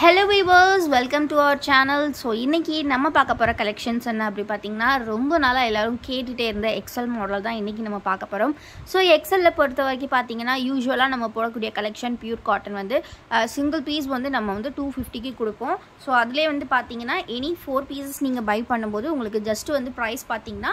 Hello viewers, welcome to our channel. So இன்னைக்கு நம்ம பார்க்க போற collections என்ன அப்படி பாத்தீங்கன்னா ரொம்ப நாளா எல்லாரும் கேட்டுட்டே இருந்த XL மாடல் தான் இன்னைக்கு நம்ம பார்க்க போறோம். So XL ல பொறுத்தவரைக்கும் பாத்தீங்கன்னா யூசுவலா நம்ம போடக்கூடிய collection pure cotton வந்து single piece வந்து நம்ம வந்து 250 க்கு கொடுப்போம். So அதிலே வந்து பாத்தீங்கன்னா any 4 pieces நீங்க buy பண்ணும்போது உங்களுக்கு just வந்து price பாத்தீங்கன்னா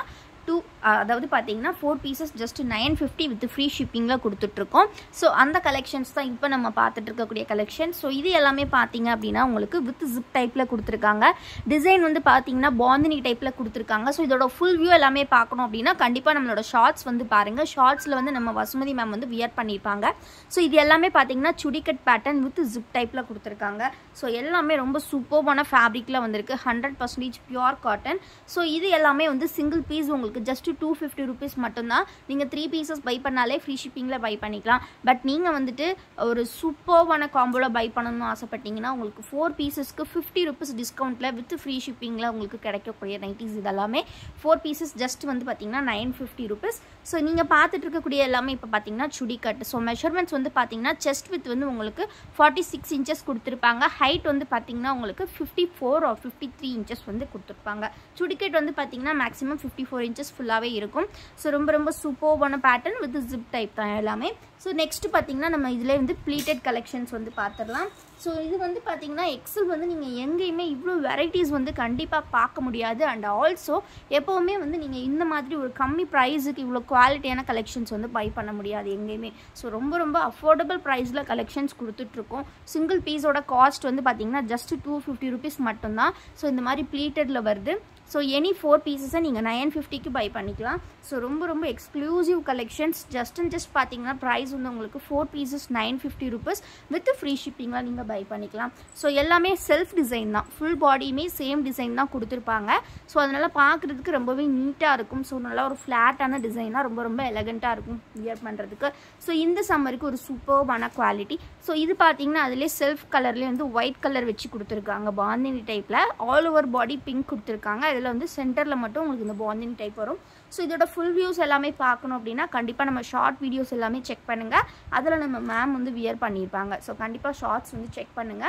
அதாவது பாத்தீங்கன்னா 4 pieces just 950 with free shipping ல கொடுத்துட்டு இருக்கோம். சோ அந்த கலெக்ஷன்ஸ் தான் இப்போ நம்ம பார்த்துட்டு இருக்க கூடிய கலெக்ஷன். சோ இது எல்லாமே பாத்தீங்க அப்படினா உங்களுக்கு with zip டைப்ல கொடுத்திருக்காங்க. டிசைன் வந்து பாத்தீங்கன்னா பாந்தினி டைப்ல கொடுத்திருக்காங்க. சோ இதோட full view எல்லாமே பார்க்கணும் அப்படினா கண்டிப்பா நம்மளோட ஷார்ட்ஸ் வந்து பாருங்க. ஷார்ட்ஸ்ல வந்து நம்ம வசுமதி மேம் வந்து வியர் பண்ணிருப்பாங்க. சோ இது எல்லாமே பாத்தீங்கன்னா சுடி கட் பேட்டர்ன் with zip டைப்ல கொடுத்திருக்காங்க. சோ எல்லாமே ரொம்ப சூப்பர்பான ஃபேப்ரிக்ல வந்திருக்கு. 100% பியூர் காட்டன். சோ இது எல்லாமே வந்து சிங்கிள் பீஸ் உங்களுக்கு just 250 rupees மட்டும்தான். நீங்க 3 pieces buy பண்ணாலே free shipping ல buy பண்ணிக்கலாம். பட் நீங்க வந்துட்டு ஒரு சூப்பர்வான காம்போல buy பண்ணனும்னு ஆசைப்பட்டீங்கன்னா உங்களுக்கு 4 piecesக்கு 50 rupees டிஸ்கவுண்ட்ல with free shipping ல உங்களுக்கு கிடைக்கக்கூடிய நைட்டிஸ் இதெல்லாமே 4 pieces just வந்து பாத்தீங்கன்னா 950 rupees. சோ நீங்க பார்த்துட்டு இருக்க கூடிய எல்லாமே இப்ப பாத்தீங்கன்னா சுடி கட். சோ மெஷர்மென்ட்ஸ் வந்து பாத்தீங்கன்னா chest width வந்து உங்களுக்கு 46 inches கொடுத்திருப்பாங்க. ஹைட் வந்து பாத்தீங்கன்னா உங்களுக்கு 54 or 53 inches வந்து கொடுத்திருப்பாங்க. சுடி கட் வந்து பாத்தீங்கன்னா maximum 54 inches ஃபுல்லாவே இருக்கும். சோ ரொம்ப சூப்பர்வான பேட்டர்ன் with zip டைப் தான் எல்லாமே. சோ நெக்ஸ்ட் பாத்தீங்கன்னா நம்ம இதிலே வந்து pleated collections வந்து பார்த்தறலாம். சோ இது வந்து பாத்தீங்கன்னா XL வந்து நீங்க எங்கேயுமே இவ்ளோ வெரைட்டிஸ் வந்து கண்டிப்பா பார்க்க முடியாது. அண்ட் ஆல்சோ எப்பவுமே வந்து நீங்க இந்த மாதிரி ஒரு கம்மி பிரைஸ்க்கு இவ்ளோ குவாலிட்டியான கலெக்ஷன்ஸ் வந்து பை பண்ண முடியாது எங்கேயுமே. சோ ரொம்ப அஃபோர்டபிள் பிரைஸ்ல கலெக்ஷன்ஸ் கொடுத்துட்டு இருக்கோம். சிங்கிள் பீஸோட காஸ்ட் வந்து பாத்தீங்கன்னா just 250 rupees மட்டும் தான். சோ இந்த மாதிரி pleatedல வருது. So any 4 pieces நீங்க 950 க்கு buy பண்ணிக்கலாம். So ரொம்ப exclusive collections just பாத்தீங்கன்னா price வந்து உங்களுக்கு 4 pieces 950 rupees with free shipping ல நீங்க buy பண்ணிக்கலாம். So எல்லாமே self design தான். full bodyமே same design தான் கொடுத்திருப்பாங்க. So அதனால பார்க்கிறதுக்கு ரொம்பவே நீட்டா இருக்கும். So நல்ல ஒரு flat-ஆன டிசைனா ரொம்ப எலிகண்டா இருக்கும் wear பண்றதுக்கு. So இந்த சம்மருக்கு ஒரு சூப்பர்பான குவாலிட்டி. So இது பாத்தீங்கன்னா அதிலே self கலர்லயே வந்து white கலர் வெச்சு கொடுத்திருக்காங்க. பாந்தினி டைப்ல all over body pink கொடுத்திருக்காங்க. இதுல வந்து சென்டர்ல மட்டும் உங்களுக்கு இந்த பாந்தினி டைப் வரும். சோ இதோட full views எல்லாமே பார்க்கணும் அப்படினா கண்டிப்பா நம்ம ஷார்ட் வீடியோஸ் எல்லாமே செக் பண்ணுங்க. அதுல நம்ம மேம் வந்து வியர் பண்ணிருப்பாங்க. சோ கண்டிப்பா ஷார்ட்ஸ் வந்து செக் பண்ணுங்க.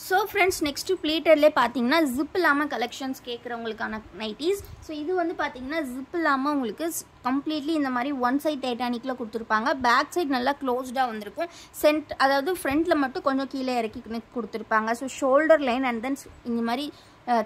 So friends, next pleated பாத்தீங்கன்னா zip இல்லாம collections கேக்குறவங்களுக்கான நைட்டிஸ். சோ இது வந்து பாத்தீங்கன்னா zip இல்லாம உங்களுக்கு completely இந்த மாதிரி one side டைட்டானிக்ல கொடுத்திருப்பாங்க. பேக் சைடு நல்லா க்ளோஸ்டா வந்திருக்கும். அதாவது ஃப்ரண்ட்ல மட்டும் கொஞ்சம் கீழே இறக்கி கொடுத்திருப்பாங்க. So shoulder line and then இந்த மாதிரி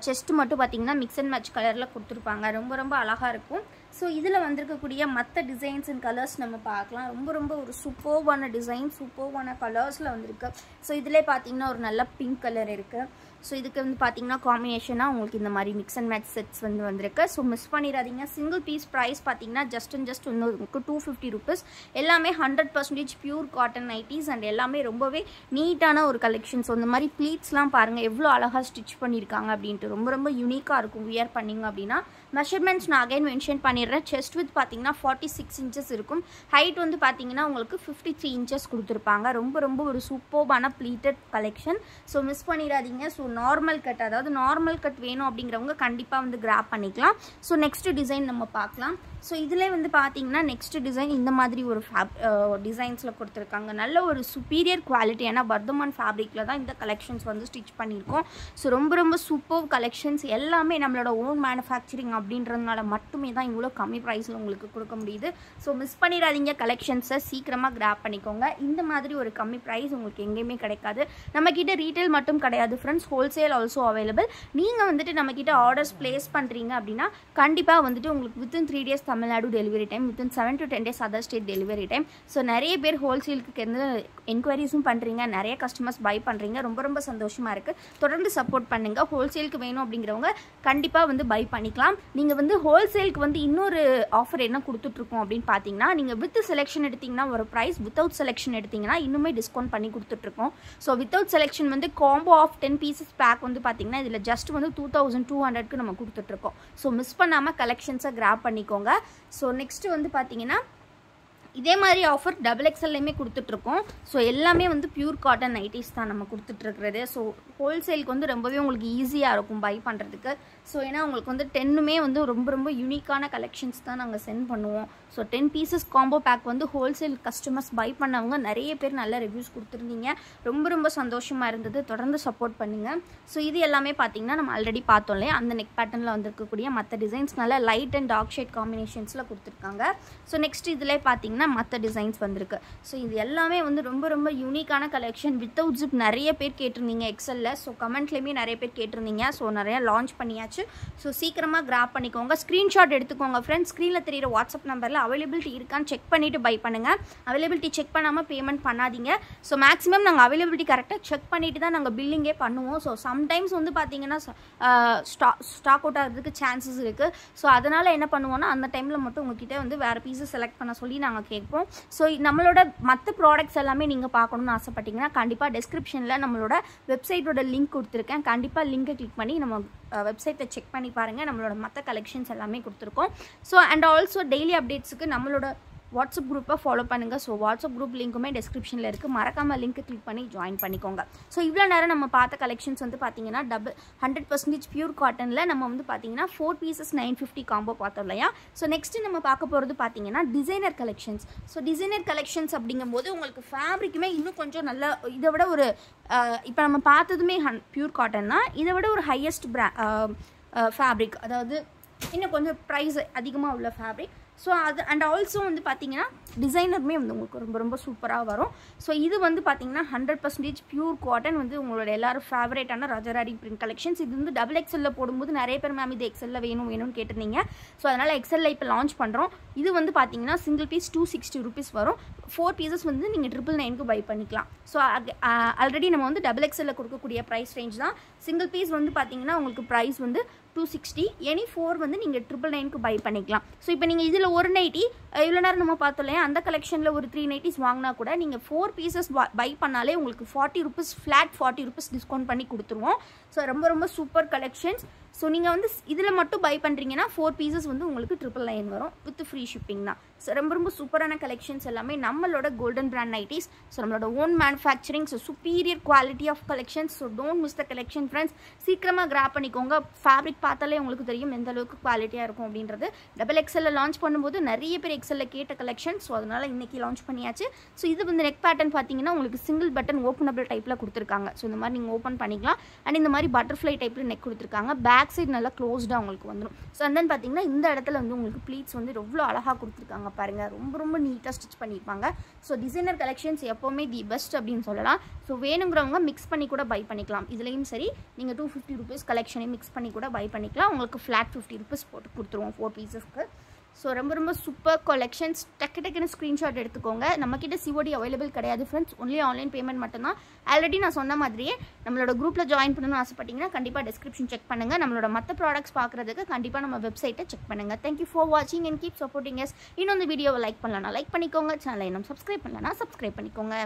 செஸ்ட் மட்டும் பாத்தீங்கன்னா மிக்ஸ் அண்ட் மேட்ச் கலர்ல கொடுத்திருப்பாங்க. ரொம்ப அழகா இருக்கும். சோ இதுல வந்திருக்கக்கூடிய மத்த டிசைன்ஸ் அண்ட் கலர்ஸ் நம்ம பார்க்கலாம். ரொம்ப ஒரு சூப்பர்வான டிசைன், சூப்பர்வான கலர்ஸ்ல வந்திருக்கு. சோ இதிலே பாத்தீங்கன்னா ஒரு நல்ல பிங்க் கலர் இருக்கு. சோ இதுக்கு வந்து பாத்தீங்கன்னா காம்பினேஷனா உங்களுக்கு இந்த மாதிரி மிக்ஸ் அண்ட் மேட்ச் செட்ஸ் வந்து வந்திருக்கு. சோ மிஸ் பண்ணிராதீங்க. சிங்கிள் பீஸ் பிரைஸ் பாத்தீங்கன்னா just உங்களுக்கு 250 rupees. எல்லாமே 100% பியூர் காட்டன் நைட்டிஸ் அண்ட் எல்லாமே ரொம்பவே நீட்டான ஒரு கலெக்ஷன்ஸ். இந்த மாதிரி ப்ளீட்ஸ்லாம் பாருங்க எவ்வளவு அழகா ஸ்டிச் பண்ணிருக்காங்க அப்படினு ரொம்ப யூனிக்கா இருக்கும் வியர் பண்ணீங்க அப்படினா. மெஷர்மென்ட்ஸ் நான் அகைன் மென்ஷன் பண்ணிடுறேன். செஸ்ட் வித் பாத்தீங்கன்னா 46 inches இருக்கும். ஹைட் வந்து பாத்தீங்கன்னா உங்களுக்கு 53 inches கொடுத்திருப்பாங்க. ரொம்ப ஒரு சூப்பர்பான pleated collection. சோ மிஸ் பண்ணிராதீங்க. சோ நார்மல் கட், அதாவது நார்மல் கட் வேணும் அப்படிங்கறவங்க கண்டிப்பா வந்து கிராப் பண்ணிக்கலாம். சோ நெக்ஸ்ட் டிசைன் நம்ம பார்க்கலாம். சோ இதிலே வந்து பாத்தீங்கன்னா நெக்ஸ்ட் டிசைன் இந்த மாதிரி ஒரு டிசைன்ஸ்ல கொடுத்திருக்காங்க. நல்ல ஒரு சுப்பீரியர் குவாலிட்டியான வர்தமான் ஃபேப்ரிக்ல தான் இந்த கலெக்ஷன்ஸ் வந்து ஸ்டிச் பண்ணிருக்கோம். சோ ரொம்ப சூப்பர் கலெக்ஷன்ஸ் எல்லாமே நம்மளோட ஓன் மேனுஃபேக்சரிங் அப்படின்றதுனால மட்டுமே தான் இவ்வளோ கம்மி ப்ரைஸ்ல உங்களுக்கு கொடுக்க முடியுது. ஸோ மிஸ் பண்ணிடாதீங்க. கலெக்ஷன்ஸை சீக்கிரமாக கிராப் பண்ணிக்கோங்க. இந்த மாதிரி ஒரு கம்மி ப்ரைஸ் உங்களுக்கு எங்கேயுமே கிடைக்காது. நம்ம கிட்ட ரீட்டைல் மட்டும் கிடையாது ஃப்ரெண்ட்ஸ், ஹோல்சேல் ஆல்சோ அவைலபிள். நீங்கள் வந்துட்டு நம்ம கிட்ட ஆர்டர்ஸ் பிளேஸ் பண்ணுறீங்க அப்படின்னா கண்டிப்பாக வந்துட்டு உங்களுக்கு within 3 days Tamil Nadu delivery time, within 7 to 10 days other state delivery time. So நிறைய பேர் ஹோல்சேலுக்கு இருந்து என்கொயரிஸும் பண்ணுறீங்க, நிறைய கஸ்டமர்ஸ் பை பண்ணுறீங்க. ரொம்ப சந்தோஷமாக இருக்குது. தொடர்ந்து சப்போர்ட் பண்ணுங்கள். ஹோல்சேலுக்கு வேணும் அப்படிங்கிறவங்க கண்டிப்பாக வந்து பை பண்ணிக்கலாம். நீங்கள் வந்து ஹோல்சேலுக்கு வந்து இன்னொரு ஆஃபர் என்ன கொடுத்துட்ருக்கோம் அப்படின்னு பார்த்தீங்கன்னா, நீங்கள் வித் செலெக்ஷன் எடுத்தீங்கன்னா ஒரு ப்ரைஸ், வித்தவுட் செலெக்ஷன் எடுத்தீங்கன்னா இன்னுமே டிஸ்கவுண்ட் பண்ணி கொடுத்துட்ருக்கோம். ஸோ வித்தவுட் செலெக்ஷன் வந்து காம்போ ஆஃப் 10 pieces பேக் வந்து பார்த்தீங்கன்னா இதில் ஜஸ்ட் வந்து 2200க்கு நம்ம கொடுத்துட்ருக்கோம். ஸோ மிஸ் பண்ணாமல் கலெக்ஷன்ஸை கிராப் பண்ணிக்கோங்க. ஸோ நெக்ஸ்ட் வந்து பார்த்தீங்கன்னா இதே மாதிரி ஆஃபர் டபுள் எக்ஸ்எல்லையுமே கொடுத்துட்ருக்கோம். ஸோ எல்லாமே வந்து பியூர் காட்டன் நைட்டிஸ் தான் நம்ம கொடுத்துட்ருக்கிறது. ஸோ ஹோல்சேலுக்கு வந்து ரொம்பவே உங்களுக்கு ஈஸியாக இருக்கும் பை பண்ணுறதுக்கு. ஸோ ஏன்னா உங்களுக்கு வந்து 10மே வந்து ரொம்ப ரொம்ப யூனிக்கான கலெக்ஷன்ஸ் தான் நாங்கள் சென்ட் பண்ணுவோம். ஸோ 10 பீசஸ் காம்போ பேக் வந்து ஹோல்சேல் கஸ்டமர்ஸ் பை பண்ணவங்க நிறைய பேர் நல்ல ரிவ்யூஸ் கொடுத்துருந்தீங்க. ரொம்ப ரொம்ப சந்தோஷமாக இருந்தது. தொடர்ந்து சப்போர்ட் பண்ணுங்கள். ஸோ இது எல்லாமே பார்த்தீங்கன்னா நம்ம ஆல்ரெடி பார்த்தோம் இல்லையா, அந்த நெக் பேட்டர்னில் வந்திருக்கக்கூடிய மற்ற டிசைன்ஸ் நல்லா லைட் அண்ட் டார்க் ஷேட் காம்பினேஷன்ஸில் கொடுத்துருக்காங்க. ஸோ நெக்ஸ்ட் இதில் பார்த்தீங்கன்னா மற்ற டிசைன்ஸ் வந்திருக்கு. ஸோ இது எல்லாமே வந்து ரொம்ப ரொம்ப யூனிக்கான கலெக்ஷன். வித்தவுட் ஜிப் நிறைய பேர் கேட்டிருந்தீங்க எக்ஸலில். ஸோ கமெண்ட்லேயுமே நிறைய பேர் கேட்டிருந்தீங்க. ஸோ நிறையா லான்ச் பண்ணியாச்சு. ஸோ சீக்கிரமாக கிராப் பண்ணிக்கோங்க. ஸ்க்ரீன்ஷாட் எடுத்துக்கோங்க ஃப்ரெண்ட்ஸ். ஸ்க்ரீனில் தெரியிற வாட்ஸ்அப் நம்பரில் அவைலபிலிட்டி இருக்கான்னு செக் பண்ணிவிட்டு பை பண்ணுங்கள். அவைலபிலிட்டி செக் பண்ணாமல் பேமெண்ட் பண்ணாதீங்க. ஸோ மேக்ஸிமம் நாங்கள் அவைலபிலிட்டி கரெக்டாக செக் பண்ணிவிட்டு தான் நாங்கள் பில்லிங்கே பண்ணுவோம். ஸோ சம்டைம்ஸ் வந்து பார்த்தீங்கன்னா ஸ்டாக் அவுட் ஆகிறதுக்கு சான்சஸ் இருக்குது. ஸோ அதனால் என்ன பண்ணுவோன்னா அந்த டைமில் மட்டும் உங்ககிட்ட வந்து வேறு பீஸஸ் செலக்ட் பண்ண சொல்லி நாங்கள் கேட்போம். ஸோ நம்மளோட மற்ற ப்ராடக்ட்ஸ் எல்லாமே நீங்கள் பார்க்கணுன்னு ஆசைப்பட்டீங்கன்னா கண்டிப்பாக டிஸ்கிரிப்ஷனில் நம்மளோட வெப்சைட்டோட லிங்க் கொடுத்துருக்கேன். கண்டிப்பாக லிங்கை கிளிக் பண்ணி நம்ம வெப்சைட்டை செக் பண்ணி பாருங்கள். நம்மளோட மற்ற கலெக்ஷன்ஸ் எல்லாமே கொடுத்துருக்கோம். ஸோ அண்ட் ஆல்சோ டெய்லி அப்டேட்ஸுக்கு நம்மளோட வாட்ஸ்அப் குரூப்பை ஃபாலோ பண்ணுங்கள். ஸோ வாட்ஸ்அப் குரூப் லிங்க்குமே டிஸ்கிரிப்ஷனில் இருக்குது. மறக்காமல் லிங்க்கு கிளிக் பண்ணி ஜாயின் பண்ணிக்கோங்க. ஸோ இவ்வளோ நேரம் நம்ம பார்த்த கலெக்ஷன்ஸ் வந்து பார்த்தீங்கன்னா 100% பியூர் காட்டனில் நம்ம வந்து பார்த்தீங்கன்னா 4 பீசஸ் 950 காம்போ பார்த்தோம் இல்லையா. ஸோ நெக்ஸ்ட்டு நம்ம பார்க்க போகிறது பார்த்தீங்கன்னா designer collections. So designer collections அப்படிங்கும்போது உங்களுக்கு ஃபேப்ரிக்குமே இன்னும் கொஞ்சம் நல்ல இதை விட ஒரு இப்போ நம்ம பார்த்ததுமே பியூர் காட்டன் தான். இதை விட ஒரு ஹையஸ்ட் ஃபேப்ரிக், அதாவது இன்னும் கொஞ்சம் ப்ரைஸ் அதிகமாக உள்ள ஃபேப்ரிக். ஸோ அது அண்ட் ஆல்சோ வந்து பார்த்தீங்கன்னா டிசைனருமே வந்து உங்களுக்கு ரொம்ப ரொம்ப சூப்பராக வரும். ஸோ இது வந்து பார்த்தீங்கன்னா 100% பியூர் காட்டன் வந்து உங்களோட எல்லாரும் ஃபேவரேட்டான ராஜராணி பிரிண்ட் கலெக்ஷன்ஸ். இது வந்து டபுள் எக்ஸலில் போடும்போது நிறைய பேர் மேம் இது எக்ஸலில் வேணும்னு கேட்டிருந்தீங்க. ஸோ அதனால் எக்ஸலில் இப்போ லான்ச் பண்ணுறோம். இது வந்து பார்த்தீங்கன்னா சிங்கிள் பீஸ் 260 rupees வரும். 4 பீசஸ் வந்து நீங்கள் 999 பை பண்ணிக்கலாம். ஸோ ஆல்ரெடி நம்ம வந்து டபுள் எக்ஸலில் கொடுக்கக்கூடிய ப்ரைஸ் ரேஞ்ச் தான். சிங்கிள் பீஸ் வந்து பார்த்தீங்கன்னா உங்களுக்கு ப்ரைஸ் வந்து 260, எனி 4 வந்து நீங்கள் 999 பை பண்ணிக்கலாம். ஸோ இப்போ நீங்கள் இதில் ஒரு நைட்டி இவ்வளோ நேரம் நம்ம பார்த்தோம் இல்லையா, அந்த கலெக்ஷனில் ஒரு 3 நைட்டிஸ் வாங்கினா கூட நீங்கள் 4 பீசஸ் பை பண்ணாலே உங்களுக்கு 40 rupees ஃப்ளாட் 40 rupees டிஸ்கவுண்ட் பண்ணி கொடுத்துருவோம். ஸோ ரொம்ப ரொம்ப சூப்பர் கலெக்ஷன்ஸ். ஸோ நீங்கள் வந்து இதில் மட்டும் பை பண்ணுறீங்கன்னா 4 பீசஸ் வந்து உங்களுக்கு 999 வரும் வித் ஃப்ரீ ஷிப்பிங் தான். ஸோ ரொம்ப ரொம்ப சூப்பரான கலெக்ஷன்ஸ் எல்லாமே நம்மளோட கோல்டன் பிராண்ட் நைட்டிஸ். ஸோ நம்மளோட own manufacturing. So superior quality of collections. So don't miss the collection friends. சீக்கிரமாக கிராப் பண்ணிக்கோங்க. ஃபேப்ரிக் பார்த்தாலே உங்களுக்கு தெரியும் எந்த அளவுக்கு குவாலிட்டியாக இருக்கும் அப்படின்றது. டபுள் எக்ஸலில் லான்ச் பண்ணும்போது நிறைய பேர் எக்ஸலில் கேட்ட கலெக்ஷன். ஸோ அதனால் இன்றைக்கி லான்ச் பண்ணியாச்சு. ஸோ இது வந்து நெக் பேட்டர்ன் பார்த்தீங்கன்னா உங்களுக்கு சிங்கிள் பட்டன் ஓப்பனபிள் டைப்பில் கொடுத்துருக்காங்க. ஸோ இந்த மாதிரி நீங்கள் ஓப்பன் பண்ணிக்கலாம். அண்ட் இந்த மாதிரி பட்டர்ஃப்ளை டைப்பில் நெக் கொடுத்துருக்காங்க. பேக் சைடு நல்லா க்ளோஸ்டாக உங்களுக்கு வந்துடும். ஸோ அண்ட் தென் பார்த்தீங்கன்னா இந்த இடத்துல வந்து உங்களுக்கு ப்ளீட்ஸ் வந்து எவ்வளோ அழகாக கொடுத்துருக்காங்க பாருங்கள். ரொம்ப ரொம்ப நீட்டாக ஸ்டிச் பண்ணியிருப்பாங்க. ஸோ டிசைனர் கலெக்ஷன்ஸ் எப்போவுமே தி பெஸ்ட் அப்படின்னு சொல்லலாம். ஸோ வேணுங்கிறவங்க மிக்ஸ் பண்ணி கூட பை பண்ணிக்கலாம். இதுலேயும் சரி நீங்கள் 250 rupees கலெக்ஷனையும் மிக்ஸ் பண்ணி கூட பை பண்ணிக்கலாம். உங்களுக்கு ஃப்ளாட் 50 rupees போட்டு கொடுத்துருவோம் 4 பீசஸ்க்கு. ஸோ ரொம்ப ரொம்ப சூப்பர் கலெக்ஷன்ஸ். டக்குன்னு ஸ்க்ரீன்ஷாட் எடுத்துக்கோங்க. நம்மக்கிட்ட COD அவைலபிள் கிடையாது ஃப்ரெண்ட்ஸ். ஒன்லி ஆன்லைன் பேமெண்ட் மட்டும்தான். ஆல்ரெடி நான் சொன்ன மாதிரியே நம்மளோட குரூப்பில் ஜாயின் பண்ணணும்னு ஆசைப்பட்டீங்கன்னா கண்டிப்பாக டிஸ்கிரிப்ஷன் செக் பண்ணுங்கள். நம்மளோட மற்ற ப்ராடக்ட்ஸ் பார்க்குறதுக்கு கண்டிப்பாக நம்ம வெப்சைட்டை செக் பண்ணுங்கள். தேங்க்யூ ஃபார் வாட்சிங் அண்ட் கீப் சப்போர்ட்டிங் எஸ். இன்னொரு வீடியோவை லைக் பண்ணலன்னா லைக் பண்ணிக்கோங்க. சேனலை இன்னும் சப்ஸ்கிரைப் பண்ணலன்னா சப்ஸ்கிரைப் பண்ணிக்கோங்க.